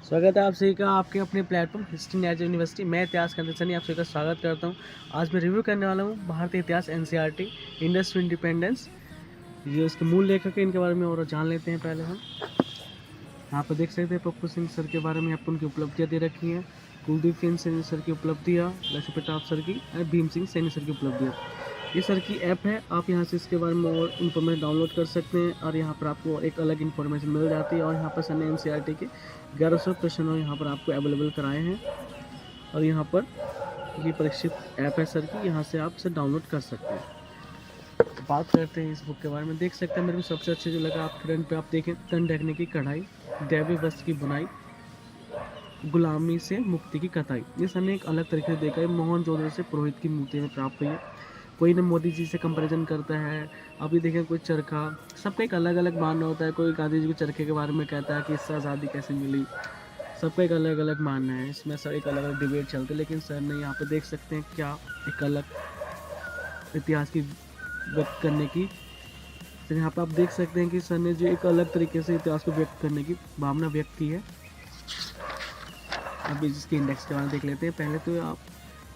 स्वागत है आप सभी का आपके अपने प्लेटफॉर्म हिस्ट्री नेचर यूनिवर्सिटी। मैं इतिहास का सनी आप सभी का स्वागत करता हूं। आज मैं रिव्यू करने वाला हूं भारतीय इतिहास एनसीईआरटी इंडस टू इंडिपेंडेंस। ये उसके मूल लेखक है, इनके बारे में और जान लेते हैं। पहले हम यहाँ पर देख सकते हैं पप्पू सिंह सर के बारे में आपको उनकी उपलब्धियाँ दे रखी हैं। कुलदीप सिंह सैनी सर की उपलब्धियाँ, लक्ष्मी प्रताप सर की और भीम सिंह सैनी सर की उपलब्धियाँ। ये सर की ऐप है, आप यहाँ से इसके बारे में और इन्फॉर्मेशन डाउनलोड कर सकते हैं और यहाँ पर आपको एक अलग इन्फॉर्मेशन मिल जाती है। और यहाँ पर सर ने एनसीईआरटी के 1100 प्रश्न यहाँ पर आपको अवेलेबल कराए हैं और यहाँ पर ये परीक्षित ऐप है सर की, यहाँ से आप इसे डाउनलोड कर सकते हैं। बात करते हैं इस बुक के बारे में। देख सकते हैं मेरे को सबसे अच्छे जो लगा, आप फ्रंट पे आप देखें, तन ढकने की कढ़ाई, दैवी वस्त्र की बुनाई, गुलामी से मुक्ति की कथाई। ये सर ने एक अलग तरीके से देखा है। मोहनजोदड़ो से पुरोहित की मूर्ति में प्राप्त हुई है। कोई ने मोदी जी से कंपैरिजन करता है। अभी देखें कोई चरखा, सबका एक अलग अलग मानना होता है। कोई गांधी जी के चरखे के बारे में कहता है कि इससे आज़ादी कैसे मिली, सबका एक अलग अलग मानना है। इसमें सर एक अलग अलग डिबेट चलते हैं, लेकिन सर ने यहाँ पे देख सकते हैं क्या एक अलग इतिहास की व्यक्त करने की, तो यहाँ पे आप देख सकते हैं कि सर ने जो एक अलग तरीके से इतिहास को व्यक्त करने की भावना व्यक्त की है। अभी जिसके इंडेक्स के बारे में देख लेते हैं। पहले तो आप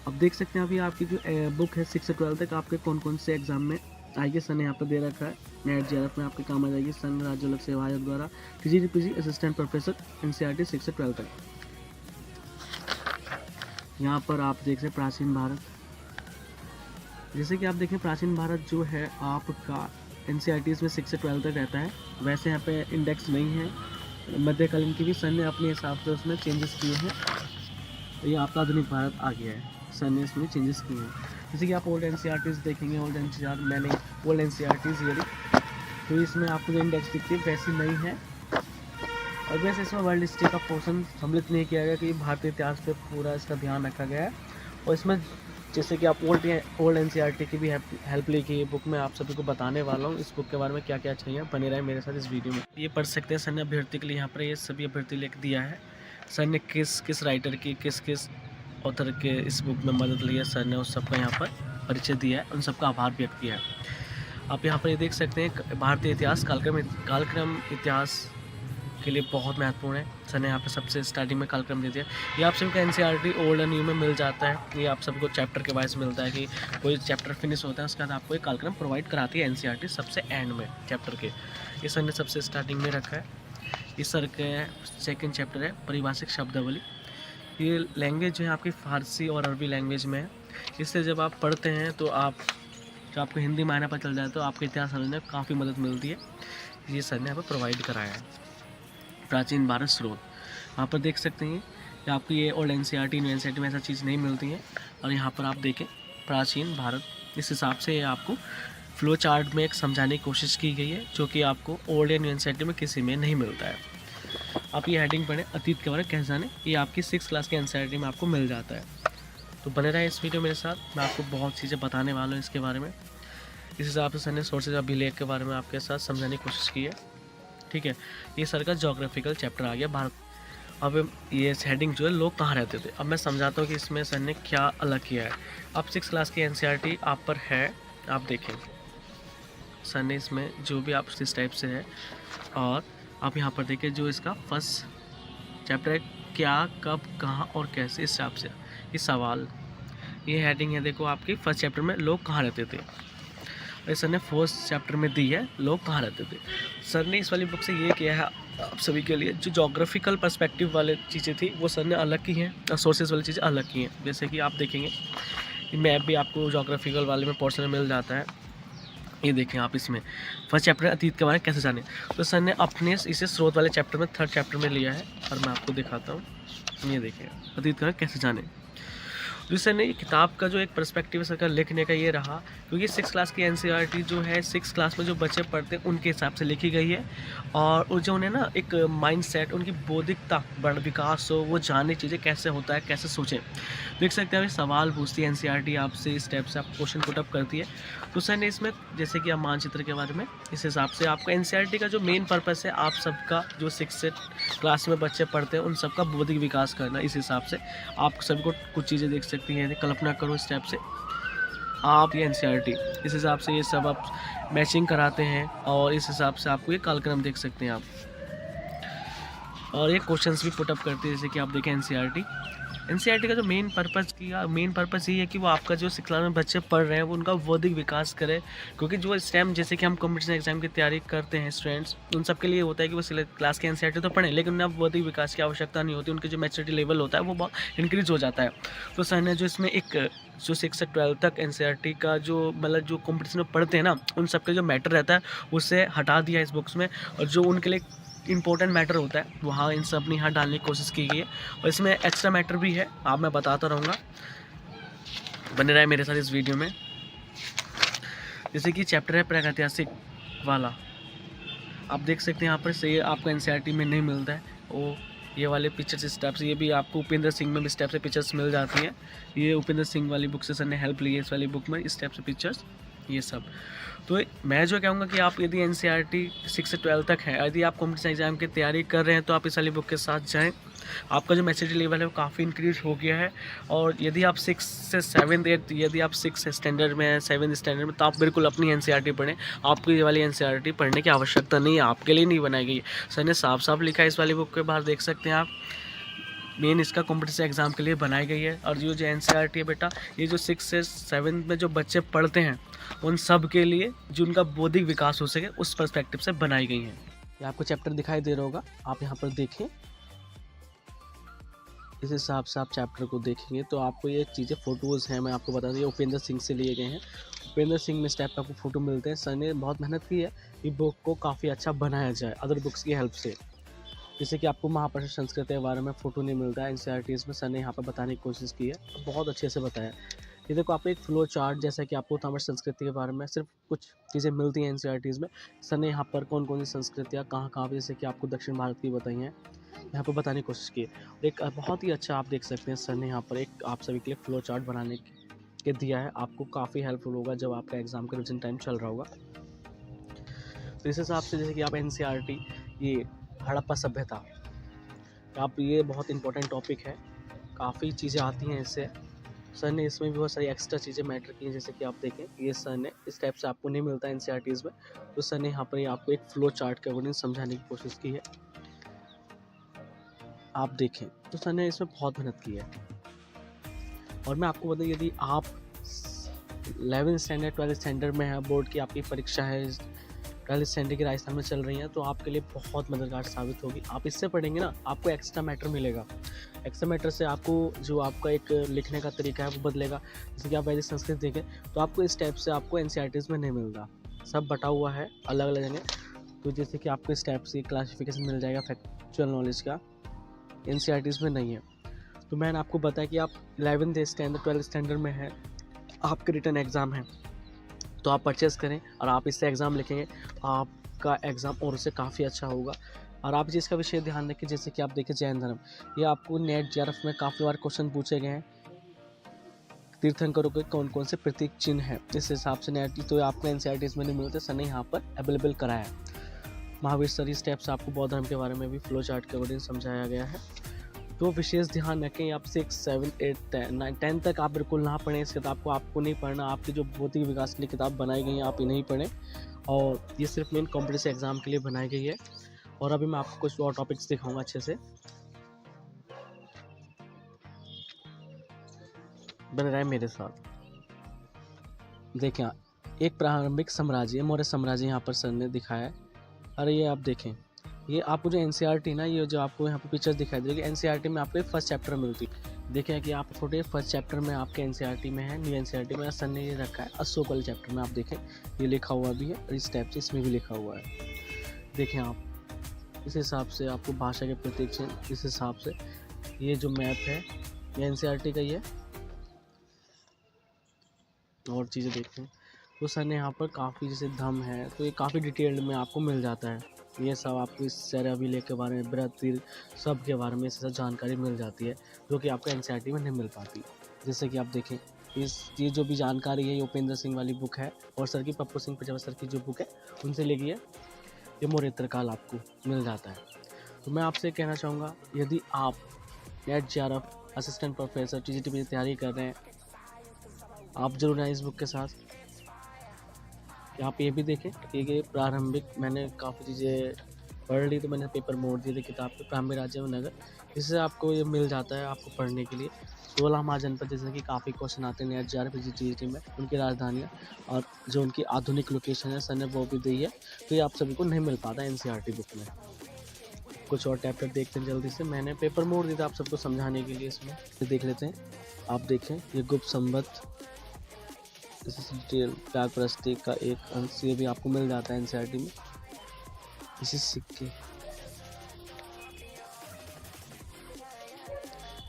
अब देख सकते हैं अभी आपकी जो बुक है 6 से 12 तक आपके कौन कौन से एग्जाम में आएगी सन यहाँ पर दे रखा है। नेट जेआरएफ में आपके काम आ जाएगी। संघ राज्य लोक सेवा आयोग द्वारा टीजीटीपीसी असिस्टेंट प्रोफेसर एनसीईआरटी 6 से 12 तक। यहाँ पर आप देख सकते हैं प्राचीन भारत। जैसे कि आप देखें प्राचीन भारत जो है आपका एनसीईआरटी में 6 से 12 तक रहता है। वैसे यहाँ पे इंडेक्स नहीं है। मध्यकालीन की भी सर ने अपने हिसाब से उसमें चेंजेस किए हैं। तो ये आपका आधुनिक भारत आ गया है, सर ने इसमें चेंजेस किए हैं। जैसे कि आप ओल्ड एनसीईआरटीज़ देखेंगे, ओल्ड एनसीईआर मैंने ओल्ड एनसीईआरटीज़ ये, तो इसमें आपको जो इंडेक्स दिखती है वैसी नहीं है। और वैसे इसमें वर्ल्ड हिस्ट्री का पोर्शन सम्मिलित नहीं किया गया कि भारतीय इतिहास पे पूरा इसका ध्यान रखा गया है। और इसमें जैसे कि आप ओल्ड एनसीईआरटी की भी हेल्प लेके ये बुक में आप सभी को बताने वाला हूँ। इस बुक के बारे में क्या क्या चाहिए, बने रहे मेरे साथ इस वीडियो में। ये पढ़ सकते हैं सर ने अभ्यर्थी के लिए यहाँ पर ये सभी अभ्यर्थी लिख दिया है। सर ने किस किस राइटर की, किस किस ऑथर के इस बुक में मदद ली है, सर ने उस सबका यहाँ पर परिचय दिया है, उन सबका आभार व्यक्त किया है। आप यहाँ पर ये देख सकते हैं भारतीय इतिहास कालक्रम इतिहास के लिए बहुत महत्वपूर्ण है। सर ने यहाँ पे सबसे स्टार्टिंग में कालक्रम दे दिया। ये आप सभी का एनसीईआरटी ओल्ड एंड न्यू में मिल जाता है। ये आप सबको चैप्टर के वाइज मिलता है कि कोई चैप्टर फिनिश होता है उसके बाद आपको एक कालक्रम प्रोवाइड कराती है एनसीईआरटी सबसे एंड में चैप्टर के। ये सर ने सबसे स्टार्टिंग में रखा है। इस सर के सेकेंड चैप्टर है परिभाषिक शब्दावली। ये लैंग्वेज जो है आपकी फ़ारसी और अरबी लैंग्वेज में है। इससे जब आप पढ़ते हैं तो जब आपको हिंदी मायने पर चल जाए तो आपको इतिहास समझने में काफ़ी मदद मिलती है। ये सर ने यहाँ पर प्रोवाइड कराया है। प्राचीन भारत स्रोत यहाँ पर देख सकते हैं कि आपको ये ओल्ड एनसीईआरटी न्यू एनसीईआरटी में ऐसा चीज़ नहीं मिलती है। और यहाँ पर आप देखें प्राचीन भारत, इस हिसाब से आपको फ्लो चार्ट में एक समझाने की कोशिश की गई है, जो कि आपको ओल्ड या न्यू एनसीईआरटी में किसी में नहीं मिलता है। आप ये हेडिंग पढ़ें, अतीत के बारे में कैसे जाने, ये आपकी 6 क्लास के एनसीईआरटी में आपको मिल जाता है। तो बने रहे इस वीडियो मेरे साथ, मैं आपको बहुत चीज़ें बताने वाला हूँ इसके बारे में। इस हिसाब से सर ने सोर्सेज अभिलेख के बारे में आपके साथ समझाने की कोशिश की है। ठीक है, ये सर का जोग्राफिकल चैप्टर आ गया भारत। अब ये हेडिंग जो है लोग कहाँ रहते थे, अब मैं समझाता हूँ कि इसमें सर ने क्या अलग किया है। अब 6 क्लास की एनसीईआरटी आप पर है, आप देखें सर ने इसमें जो भी आप इस टाइप से है। और आप यहाँ पर देखिए जो इसका फर्स्ट चैप्टर है, क्या कब कहाँ और कैसे, इस हिसाब से ये सवाल, ये हेडिंग है। देखो आपकी फर्स्ट चैप्टर में लोग कहाँ रहते थे, और सर ने फोर्थ चैप्टर में दी है लोग कहाँ रहते थे। सर ने इस वाली बुक से ये किया है आप सभी के लिए, जो जोग्राफिकल पर्सपेक्टिव वाले चीज़ें थी वो सर ने अलग की हैं और सोर्सेज वाली चीज़ें अलग की हैं। जैसे कि आप देखेंगे मैप भी आपको जोग्राफिकल वाले में पोर्शन में मिल जाता है। ये देखें आप इसमें फर्स्ट चैप्टर अतीत के बारे में कैसे जाने, तो सर ने अपने इसे स्रोत वाले चैप्टर में 3rd चैप्टर में लिया है। और मैं आपको दिखाता हूँ, ये देखें अतीत के बारे में कैसे जाने। तो सर ने किताब का जो एक पर्सपेक्टिव सर का लिखने का ये रहा, क्योंकि 6 क्लास की एनसीईआरटी जो है 6 क्लास में जो बच्चे पढ़ते हैं उनके हिसाब से लिखी गई है। और जो उन्हें ना एक माइंडसेट, उनकी बौद्धिकता बढ़ विकास हो, वो जाने चीज़ें कैसे होता है, कैसे सोचें। देख सकते हैं अभी सवाल पूछती है एनसीईआरटी आपसे, इस टाइप से आप क्वेश्चन पुट अप करती है। तो सर ने इसमें जैसे कि आप मानचित्र के बारे में, इस हिसाब से आपको एनसीईआरटी का जो मेन पर्पस है आप सबका जो 6 क्लास में बच्चे पढ़ते हैं उन सबका बौद्धिक विकास करना। इस हिसाब से आप सभी को कुछ चीज़ें देख सकती हैं, कल्पना करो इस टाइप से आप ये एनसीईआरटी, इस हिसाब से ये सब आप मैचिंग कराते हैं। और इस हिसाब से आपको ये कालक्रम देख सकते हैं आप। और ये क्वेश्चंस भी पुटअप करती है, जैसे कि आप देखें एनसीईआरटी का जो मेन पर्पस ये है कि वो आपका जो 6 क्लास में बच्चे पढ़ रहे हैं वो उनका बौद्धिक विकास करे। क्योंकि जो स्टेम जैसे कि हम कॉम्पिटिशन एग्जाम की तैयारी करते हैं स्टूडेंट्स, उन सब के लिए होता है कि वो क्लास के एनसीईआरटी तो पढ़ें, लेकिन उन्हें बौद्धिक विकास की आवश्यकता नहीं होती, उनके जो मैच्योरिटी लेवल होता है वो बहुत इंक्रीज हो जाता है। तो सर ने जो इसमें एक जो 6 से 12 तक एनसीईआरटी का जो मतलब जो कॉम्पिटिशन में पढ़ते हैं ना, उन सब के जो मैटर रहता है उसे हटा दिया इस बुक्स में, और जो उनके लिए इंपॉर्टेंट मैटर होता है वहाँ इन सब ने यहाँ डालने की कोशिश की गई है। और इसमें एक्स्ट्रा मैटर भी है, आप मैं बताता रहूँगा, बने रहे मेरे साथ इस वीडियो में। जैसे कि चैप्टर है प्रागैतिहासिक वाला, आप देख सकते हैं यहाँ पर से आपको एनसीईआरटी में नहीं मिलता है। वो ये वाले पिक्चर्स स्टेप्स, ये भी आपको उपेंद्र सिंह में भी स्टेप से पिक्चर्स मिल जाती हैं। ये उपेंद्र सिंह वाली बुक से सर ने हेल्प ली है इस वाली बुक में, स्टेप से पिक्चर्स ये सब। तो मैं जो कहूँगा कि आप यदि एनसीईआरटी 6 से 12 तक है, यदि आप कॉम्पिटिशन एग्जाम की तैयारी कर रहे हैं तो आप इस वाली बुक के साथ जाएं। आपका जो मैच्योरिटी लेवल है वो काफ़ी इंक्रीज हो गया है। और यदि आप 6 से 7 8 यदि आप 6 स्टैंडर्ड में 7 स्टैंडर्ड में, तो आप बिल्कुल अपनी एनसीईआरटी पढ़ें। आपको ये वाली एनसीईआरटी पढ़ने की आवश्यकता नहीं है, आपके लिए नहीं बनाई गई है। सर ने साफ साफ लिखा है इस वाली बुक के बाहर, देख सकते हैं आप, मेन इसका कॉम्पिटिशन एग्जाम के लिए बनाई गई है। और जो एनसीईआरटी है बेटा, ये जो 6 से 7 में जो बच्चे पढ़ते हैं उन सब के लिए, जो उनका बौद्धिक विकास हो सके उस पर्सपेक्टिव से बनाई गई हैं। ये आपको चैप्टर दिखाई दे रहा होगा, आप यहाँ पर देखें, इस हिसाब से आप चैप्टर को देखेंगे तो आपको ये चीज़ें फ़ोटोज़ हैं, मैं आपको बता दूँ, ये उपेंद्र सिंह से लिए गए हैं। उपेंद्र सिंह में स्टेप पे आपको फ़ोटो मिलते हैं। सर ने बहुत मेहनत की है कि बुक को काफ़ी अच्छा बनाया जाए अदर बुक्स की हेल्प से। जैसे कि आपको महाप्रश्न संस्कृत के बारे में फ़ोटो नहीं मिलता है एनसीईआरटीज़ में, सर ने यहाँ पर बताने की कोशिश की है, बहुत अच्छे से बताया। ये देखो आपको एक फ्लो चार्ट, जैसा कि आपको हमारी संस्कृति के बारे में सिर्फ कुछ चीज़ें मिलती हैं एनसीईआरटीज़ में, सर ने यहाँ पर कौन कौन सी संस्कृतियाँ कहाँ कहाँ पर, जैसे कि आपको दक्षिण भारत की बताई हैं, यहाँ पर बताने की कोशिश की है। और एक बहुत ही अच्छा आप देख सकते हैं सर ने यहाँ पर एक आप सभी के लिए फ्लो चार्ट बनाने के दिया है, आपको काफ़ी हेल्पफुल होगा जब आपका एग्जाम का रिविजन टाइम चल रहा होगा। तो इस हिसाब से जैसे कि आप एनसीईआरटी, ये हड़प्पा सभ्यता, आप ये बहुत इंपॉर्टेंट टॉपिक है, काफ़ी चीज़ें आती हैं इससे। सर ने इसमें भी बहुत सारी एक्स्ट्रा चीज़ें मैटर की हैं, जैसे कि आप देखें, ये सर ने इस टाइप से आपको नहीं मिलता है एनसीईआरटीज़ में, तो सर ने यहाँ पर आपको एक फ्लो चार्ट के अकॉर्डिंग समझाने की कोशिश की है। आप देखें तो सर ने इसमें बहुत मेहनत की है। और मैं आपको बताऊँ, यदि आप 11 स्टैंडर्ड 12 स्टैंडर्ड में है, बोर्ड की आपकी परीक्षा है 12 स्टैंडर्ड की राजस्थान में चल रही है, तो आपके लिए बहुत मददगार साबित होगी। आप इससे पढ़ेंगे ना, आपको एक्स्ट्रा मैटर मिलेगा। एक्स्ट्रा मैटर से आपको जो आपका एक लिखने का तरीका है वो बदलेगा। जैसे कि आप वैदिक संस्कृत देखें तो आपको इस टाइप से आपको एनसीईआरटीज़ में नहीं मिलता, सब बटा हुआ है अलग अलग जगह। तो जैसे कि आपको इस टाइप से क्लासिफिकेशन मिल जाएगा फैक्चुअल नॉलेज का, एनसीईआरटीज़ में नहीं है। तो मैंने आपको बताया कि आप 11th स्टैंडर्ड 12 स्टैंडर्ड में है, आपके रिटर्न एग्ज़ाम है, तो आप परचेज़ करें और आप इससे एग्ज़ाम लिखेंगे, आपका एग्ज़ाम और उससे काफ़ी अच्छा होगा। और आप जिसका विषय ध्यान रखें, जैसे कि आप देखें जैन धर्म, ये आपको नेट जेआरएफ में काफ़ी बार क्वेश्चन पूछे गए हैं, तीर्थंकरों के कौन कौन से प्रतीक चिन्ह हैं, इस हिसाब से नेट, तो आपको एनसीईआरटीज़ में नहीं मिलते, सर ने यहाँ पर अवेलेबल कराया है। महावीर सर इस स्टेप्स आपको बौद्ध धर्म के बारे में भी फ्लो चार्ट के अकॉर्डिंग समझाया गया है। तो विशेष ध्यान रखें, आप 6 7 8 9 10 तक आप बिल्कुल ना पढ़ें इस किताब को, आपको नहीं पढ़ना। आपकी जो बौद्धिक विकास के लिए किताब बनाई गई है आप इन्हें ही पढ़ें, और ये सिर्फ मेन कॉम्पिटिशन एग्जाम के लिए बनाई गई है। और अभी मैं आपको कुछ और टॉपिक्स दिखाऊंगा अच्छे से, बन रहा है मेरे साथ। देखें, एक प्रारंभिक साम्राज्य, मौर्य साम्राज्य यहाँ पर सर ने दिखाया है। अरे ये आप देखें, ये आपको जो एनसीईआरटी ना, ये जो आपको यहाँ पे पिक्चर्स दिखाई दे रही है, एनसीईआरटी में आपको फर्स्ट चैप्टर मिलती है। देखें कि आप फोटो फर्स्ट चैप्टर में आपके एनसीईआरटी में है, न्यू एनसीईआरटी में सर ने ये रखा है। अशोक वाले चैप्टर में आप देखें ये लिखा हुआ भी है, और इस टाइप से इसमें भी लिखा हुआ है। देखें आप इस हिसाब से आपको भाषा के प्रतीक चिन्ह, इस हिसाब से ये जो मैप है ये एनसीईआरटी का ही है। और चीज़ें देखें तो सर ने यहाँ पर काफ़ी, जैसे धम है तो ये काफ़ी डिटेल्ड में आपको मिल जाता है। ये सब आपको इस सैर अभिलेख के बारे में, बृहद तीर्थ सब के बारे में इससे जानकारी मिल जाती है, जो कि आपको एनसीईआरटी में नहीं मिल पाती। जैसे कि आप देखें, ये जो भी जानकारी है ये उपेंद्र सिंह वाली बुक है, और सर की पप्पू सिंह प्रजापति सर की जो बुक है उनसे लेगी है, ये मौर्योत्तर काल आपको मिल जाता है। तो मैं आपसे कहना चाहूँगा, यदि आप net JRF assistant professor TGT की तैयारी कर रहे हैं, आप जरूर आए इस बुक के साथ। आप ये भी देखें कि ये प्रारंभिक, मैंने काफ़ी चीज़ें पढ़ ली तो मैंने पेपर मोड़ दिए थे किताब पे, ब्राह्मी राज्य में नगर, इससे आपको ये मिल जाता है आपको पढ़ने के लिए। 16 महाजनपद जैसे कि काफ़ी क्वेश्चन आते हैं नेट जीआरएफ जीटी में, उनकी राजधानियाँ और जो उनकी आधुनिक लोकेशन है सर ने वो भी दी है, तो ये आप सभी को नहीं मिल पाता एनसीईआरटी बुक में। कुछ और टैबलेट देखते हैं जल्दी से, मैंने पेपर मोड़ दिया था आप सबको समझाने के लिए, इसमें तो देख लेते हैं। आप देखें ये गुप्त संवत डिटेल प्राग प्रस्ती का एक अंश, ये भी आपको मिल जाता है एनसीईआरटी में। इसी सिक्के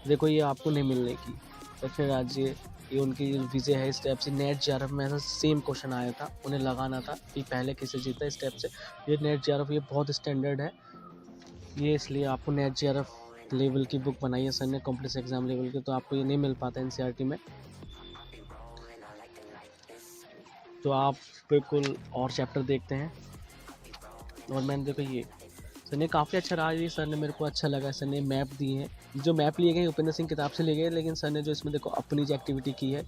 देखो ये आपको नहीं मिलने की। दक्षिण राज्य ये उनकी विजय है, इस टाइप से नेट जीआरएफ में ऐसा सेम क्वेश्चन आया था, उन्हें लगाना था कि पहले किसे जीता, इस टाइप से। ये नेट जीआरएफ ये बहुत स्टैंडर्ड है ये, इसलिए आपको नेट जीआरएफ लेवल की बुक बनाई है सर ने, कॉम्प्लेक्स एग्जाम लेवल की, तो आपको ये नहीं मिल पाता एनसीईआरटी में। तो आप बिल्कुल और चैप्टर देखते हैं। और मैंने देखो ये सर ने काफ़ी अच्छा रहा, ये सर ने मेरे को अच्छा लगा, सर ने मैप दिए हैं, जो मैप लिए गए उपेंद्र सिंह किताब से लिए गए, लेकिन सर ने जो इसमें देखो अपनी जो एक्टिविटी की है,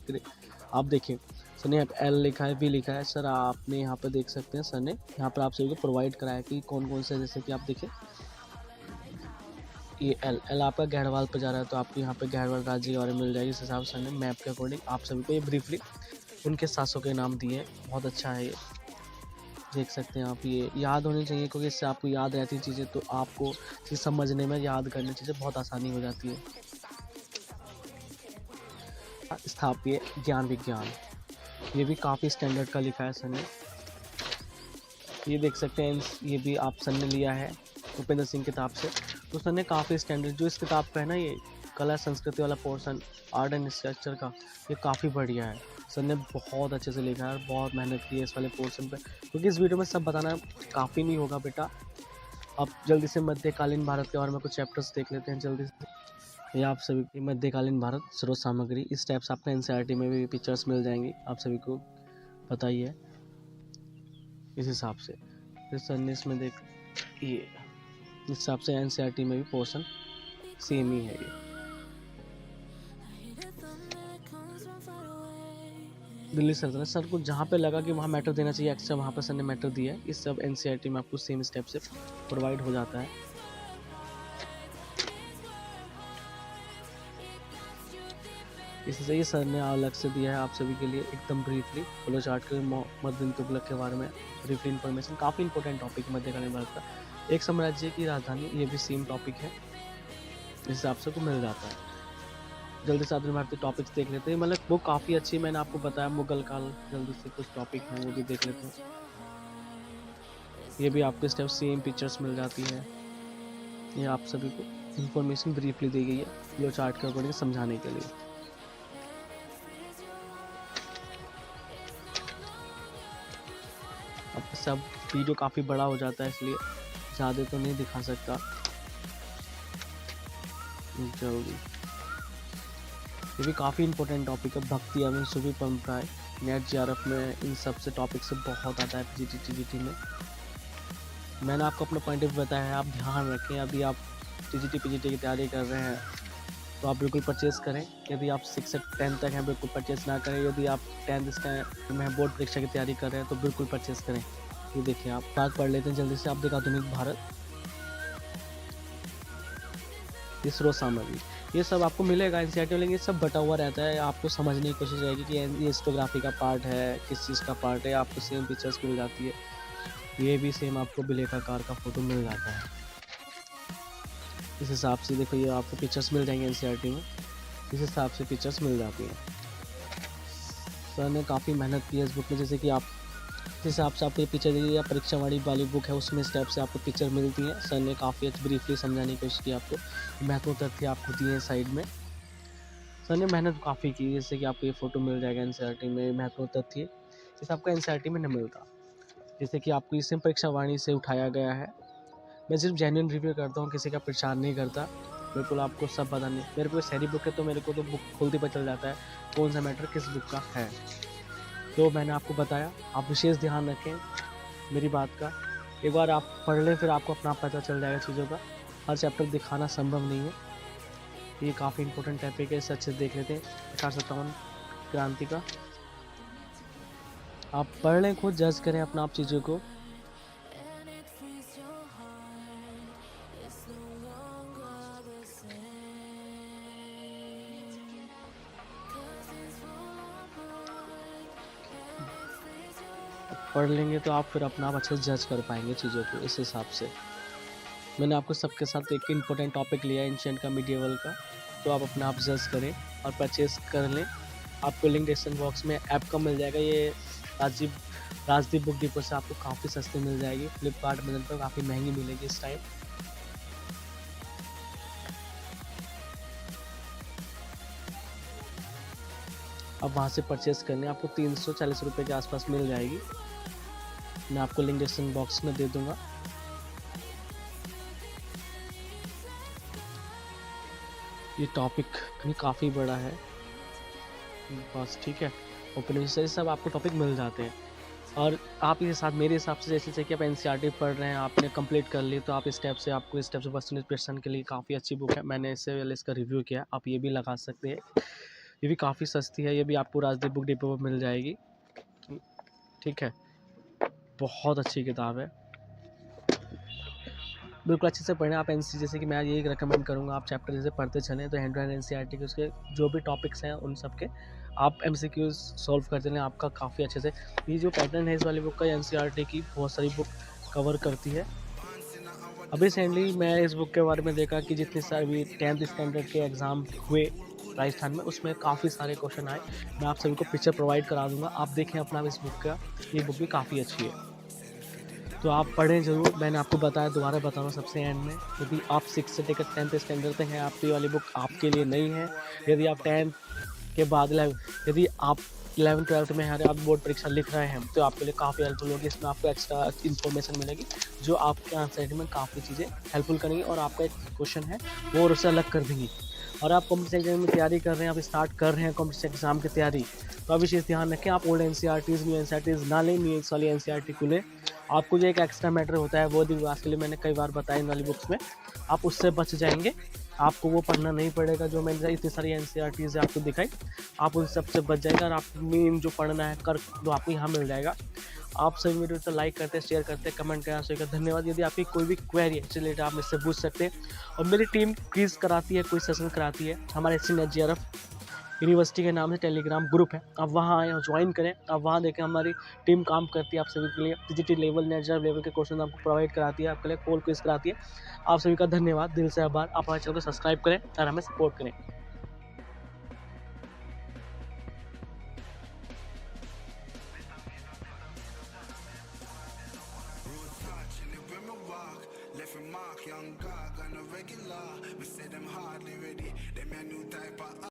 आप देखिए सर ने एल लिखा है, बी लिखा है, सर आपने यहाँ पर देख सकते हैं सर ने यहाँ पर आप सभी को प्रोवाइड कराया कि कौन कौन से, जैसे कि आप देखिए ये एल आपका गढ़वाल पर जा रहा है, तो आपको यहाँ पे गढ़वाल राज्य के बारे में मिल जाएगी, इस हिसाब से मैप के अकॉर्डिंग आप सभी को ये ब्रीफली उनके शासकों के नाम दिए, बहुत अच्छा है ये, देख सकते हैं आप। ये याद होनी चाहिए क्योंकि इससे आपको याद रहती चीज़ें, तो आपको चीज़ समझने में, याद करने चीज़ें बहुत आसानी हो जाती है। स्थापीय ज्ञान विज्ञान, ये भी काफ़ी स्टैंडर्ड का लिखा है सर ने, ये देख सकते हैं, ये भी आप सर ने लिया है उपेंद्र सिंह किताब से, तो सर ने काफ़ी स्टैंडर्ड जो इस किताब का है ना, ये कला संस्कृति वाला पोर्शन आर्ट एंड स्ट्रक्चर का, ये काफ़ी बढ़िया है, सर ने बहुत अच्छे से लिखा है, बहुत मेहनत की है इस वाले पोर्शन पे, क्योंकि इस वीडियो में सब बताना काफ़ी नहीं होगा बेटा। अब जल्दी से मध्यकालीन भारत के बारे में कुछ चैप्टर्स देख लेते हैं जल्दी से। ये आप सभी की मध्यकालीन भारत स्रोत सामग्री, इस टाइप से आपको एनसीईआरटी में भी पिक्चर्स मिल जाएंगी, आप सभी को पता ही है इस हिसाब से। फिर सर ने इसमें देख ये इस हिसाब से एनसीईआरटी में भी पोर्शन सेम ही है ये। दिल्ली सल्तनत, सर को जहाँ पे लगा कि वहाँ मैटर देना चाहिए एक्स्ट्रा, वहाँ पर सर ने मैटर दिया है, इस सब एनसीईआरटी में आपको सेम स्टेप से प्रोवाइड हो जाता है। इससे ये सर ने अलग से दिया है आप सभी के लिए एकदम ब्रीफली, फ्लो चार्ट के मोहम्मद बिन तुगलक के बारे में ब्रीफली इन्फॉर्मेशन, काफ़ी इंपॉर्टेंट टॉपिक मध्यकालीन भारत का। एक साम्राज्य की राजधानी, ये भी सेम टॉपिक है, इस हिसाब से को मिल जाता है। जल्दी से आधुनिक भारतीय टॉपिक्स देख लेते हैं, मतलब वो काफ़ी अच्छी, मैंने आपको बताया मुगल काल, जल्दी से कुछ टॉपिक हैं वो भी देख लेते हैं। ये भी आपको स्टेप सेम पिक्चर्स मिल जाती है, ये आप सभी को इन्फॉर्मेशन ब्रीफली दी गई है फ्लो चार्ट के अकॉर्डिंग समझाने के लिए। अब सब वीडियो काफ़ी बड़ा हो जाता है, इसलिए ज़्यादा तो नहीं दिखा सकता जल्दी। ये भी काफ़ी इंपॉर्टेंट टॉपिक है, भक्ति एवं सुफी परंपराएं, नेट जीआरएफ में इन सब से टॉपिक से बहुत आता है टीजीटी में। मैंने आपको अपना पॉइंट ऑफ बताया है, आप ध्यान रखें, अभी आप टीजीटी पीजीटी की तैयारी कर रहे हैं तो आप बिल्कुल परचेज़ करें, यदि आप 6 से 10 तक हैं बिल्कुल परचेज़ ना करें, यदि आप 10 में बोर्ड परीक्षा की तैयारी कर रहे हैं तो बिल्कुल परचेज़ करें। ये देखिए आप बात पढ़ लेते हैं जल्दी से, आप देखा आधुनिक भारत, ये स्रोत सामग्री, ये सब आपको मिलेगा एनसीईआरटी में, लेकिन ये सब बटा हुआ रहता है, आपको समझने की कोशिश रहेगी कि ये हिस्टोग्राफी का पार्ट है, किस चीज़ का पार्ट है, आपको सेम पिक्चर्स मिल जाती है, ये भी सेम आपको बिलेखाकार का फोटो मिल जाता है, इस हिसाब से देखो ये आपको पिक्चर्स मिल जाएंगे एनसीईआरटी में, इस हिसाब से पिक्चर्स मिल जाती हैं। सर ने काफ़ी मेहनत की है इस बुक में, जैसे कि आप जिस हिसाब से आपको ये पिक्चर दी या परीक्षा वाली बुक है उसमें इस टाइप से आपको पिक्चर मिलती है, सर ने काफ़ी अच्छी ब्रीफली समझाने की कोशिश की आपको, महत्वपूर्ण तथ्य आपको दिए हैं साइड में, सर ने मेहनत काफ़ी की, जैसे कि आपको ये फोटो मिल जाएगा एनसीईआरटी में, महत्वपूर्ण तथ्य जैसे आपको एनसीईआरटी में नहीं मिलता, जैसे कि आपको इस परीक्षा वाणी से उठाया गया है, मैं सिर्फ जेन्युइन रिव्यू करता हूँ, किसी का प्रचार नहीं करता, बिल्कुल आपको सब पता नहीं, मेरे को सारी बुक है तो मेरे को तो बुक खोलते पता चल जाता है कौन सा मैटर किस बुक का है, तो मैंने आपको बताया, आप विशेष ध्यान रखें मेरी बात का, एक बार आप पढ़ लें फिर आपको अपना पता चल जाएगा चीज़ों का, हर चैप्टर दिखाना संभव नहीं है, ये काफ़ी इंपॉर्टेंट टॉपिक है, इसे अच्छे से देख लेते हैं। 1857 क्रांति का आप पढ़ लें, खुद जज करें अपना आप चीज़ों को। पढ़ लेंगे तो आप फिर अपना आप अच्छे से जज कर पाएंगे चीज़ों को। इस हिसाब से मैंने आपको सबके साथ एक इम्पोर्टेंट टॉपिक लिया है एंशिएंट का, मिडिएवल का, तो आप अपना आप जज करें और परचेज़ कर लें। आपको लिंक डिस्क्रिप्शन बॉक्स में ऐप का मिल जाएगा। ये राजदीप बुक डिपो से आपको काफ़ी सस्ती मिल जाएगी। फ्लिपकार्ट अमेज़न पर काफ़ी महंगी मिलेगी इस टाइम। अब वहाँ से परचेज़ करने आपको 340 रुपये के आसपास मिल जाएगी। मैं आपको लिंक डिस्क्रिप्शन बॉक्स में दे दूँगा। ये टॉपिक भी काफ़ी बड़ा है बस, ठीक है। ओपनिंग से सब आपको टॉपिक मिल जाते हैं और आप इसके साथ मेरे हिसाब से जैसे कि आप एनसीईआरटी पढ़ रहे हैं, आपने कंप्लीट कर ली, तो आप इस टाइप से आपको इस टाइप से पर्सनल प्रिपरेशन के लिए काफ़ी अच्छी बुक है। मैंने इससे पहले इसका रिव्यू किया, आप ये भी लगा सकते हैं। ये भी काफ़ी सस्ती है, ये भी आपको राजदीप बुक डिपो पर मिल जाएगी, ठीक है। बहुत अच्छी किताब है, बिल्कुल अच्छे से पढ़ें आप। एनसी जैसे कि मैं यही रिकमेंड करूँगा, आप चैप्टर जैसे पढ़ते चलें तो हैंड टू हैंड एनसीईआरटी के उसके जो भी टॉपिक्स हैं उन सब के आप एमसीक्यूज सॉल्व करते रहें, आपका काफ़ी अच्छे से। ये जो पैटर्न है इस वाली बुक का, एनसीईआरटी की बहुत सारी बुक कवर करती है। अभी रिसेंटली मैं इस बुक के बारे में देखा कि जितने सारे 10th स्टैंडर्ड के एग्ज़ाम हुए राजस्थान में, उसमें काफ़ी सारे क्वेश्चन आए। मैं आप सभी को पिक्चर प्रोवाइड करा दूँगा, आप देखें अपना इस बुक का। ये बुक भी काफ़ी अच्छी है, तो आप पढ़ें ज़रूर। मैंने आपको बताया, दोबारा बता रहा हूँ सबसे एंड में, यदि आप 6 से लेकर 10th स्टैंडर्ड तक हैं, आपकी वाली बुक आपके लिए नहीं है। यदि आप 10th के बाद यदि आप 11th-12th में हैं, आप बोर्ड परीक्षा लिख रहे हैं, तो आपके लिए काफ़ी हेल्पफुल होगी। इसमें आपको एक्स्ट्रा इन्फॉर्मेशन मिलेगी जो आपके आंसर में काफ़ी चीज़ें हेल्पफुल करेंगी और आपका एक क्वेश्चन है वो और उससे अलग कर देंगी। और आप कॉम्पिटिटिव एग्जाम में तैयारी कर रहे हैं, आप स्टार्ट कर रहे हैं कॉम्पिटिटिव एग्जाम की तैयारी, तो आप विशेष ध्यान रखें, आप ओल्ड एनसीईआरटीज़ न्यू एनसीईआरटीज़ ना लें, न्यू वाली एनसीईआरटी को लें। आपको जो एक एक्स्ट्रा मैटर होता है वो दिवस के लिए मैंने कई बार बताया इन वाली बुक्स में, आप उससे बच जाएंगे। आपको वो पढ़ना नहीं पड़ेगा जो मैंने इतनी सारी एनसीईआरटीज़ आपको दिखाई, आप उन सब से बच जाएगा और आप मेन जो पढ़ना है कर वो आपको यहाँ मिल जाएगा। आप सभी वीडियो को लाइक करते, शेयर करते, कमेंट करना चाहिए, धन्यवाद। यदि आपकी कोई भी क्वेरी है रिलेटेड आप मुझसे पूछ सकते हैं। और मेरी टीम क्विज कराती है, कोई सेशन कराती है, हमारे SCNET यूनिवर्सिटी के नाम से टेलीग्राम ग्रुप है, आप वहाँ आएँ और ज्वाइन करें। आप वहाँ देखें हमारी टीम काम करती है आप सभी के लिए। पीजीटी लेवल, नेट लेवल के क्वेश्चन आपको प्रोवाइड कराती है, आपके लिए पोल क्विज कराती है। आप सभी का धन्यवाद, दिल से आभार। आप हमारे चैनल को सब्सक्राइब करें और हमें सपोर्ट करें।